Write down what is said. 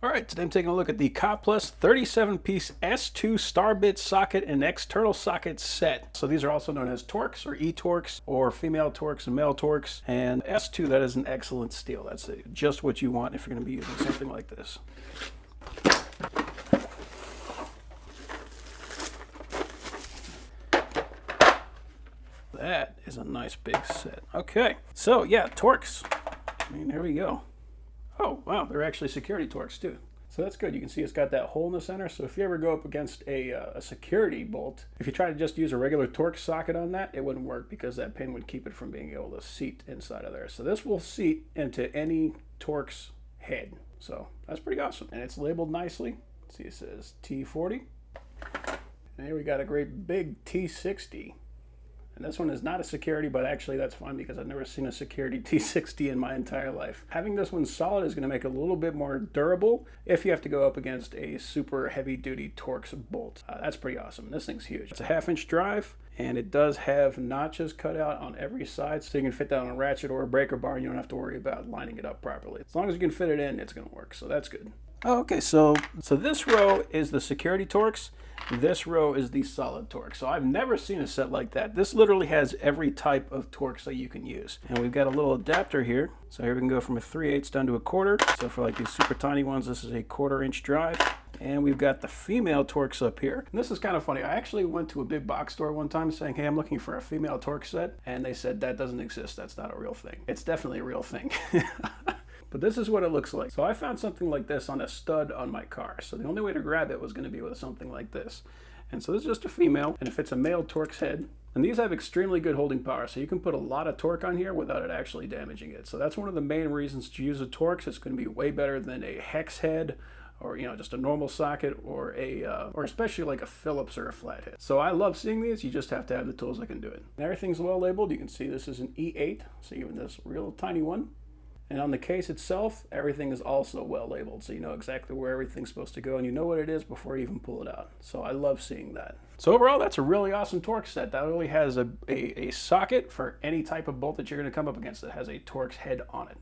All right, today I'm taking a look at the Kauplus 37-piece S2 star bit socket and external socket set. So these are also known as Torx or E-Torx or female Torx and male Torx. And S2, that is an excellent steel. That's just what you want if you're going to be using something like this. That is a nice big set. Okay, so yeah, Torx. I mean, here we go. Oh, wow, they're actually security Torx too. So that's good. You can see it's got that hole in the center. So if you ever go up against a security bolt, if you try to just use a regular Torx socket on that, it wouldn't work because that pin would keep it from being able to seat inside of there. So this will seat into any Torx head. So that's pretty awesome. And it's labeled nicely. See, it says T40. And here we got a great big T60. And this one is not a security, but actually that's fine because I've never seen a security T60 in my entire life. Having this one solid is going to make it a little bit more durable if you have to go up against a super heavy-duty Torx bolt. That's pretty awesome. This thing's huge. It's a 1/2-inch drive, and it does have notches cut out on every side, so you can fit that on a ratchet or a breaker bar, and you don't have to worry about lining it up properly. As long as you can fit it in, it's going to work, so that's good. Okay, so this row is the security Torx. This row is the solid Torx. So I've never seen a set like that. This literally has every type of Torx that you can use. And we've got a little adapter here. So here we can go from a 3/8 down to a 1/4. So for like these super tiny ones, this is a 1/4-inch drive. And we've got the female Torx up here. And this is kind of funny. I actually went to a big box store one time saying, hey, I'm looking for a female Torx set. And they said, that doesn't exist. That's not a real thing. It's definitely a real thing. But this is what it looks like. So I found something like this on a stud on my car. So the only way to grab it was going to be with something like this. And so this is just a female, and if it's a male Torx head, and these have extremely good holding power, so you can put a lot of torque on here without it actually damaging it. So that's one of the main reasons to use a Torx. It's going to be way better than a hex head, or just a normal socket, or especially like a Phillips or a flathead. So I love seeing these. You just have to have the tools that can do it. And everything's well labeled. You can see this is an E8, so even this real tiny one. And on the case itself, everything is also well labeled, so you know exactly where everything's supposed to go, and you know what it is before you even pull it out. So I love seeing that. So overall, that's a really awesome Torx set. That really has a socket for any type of bolt that you're going to come up against that has a Torx head on it.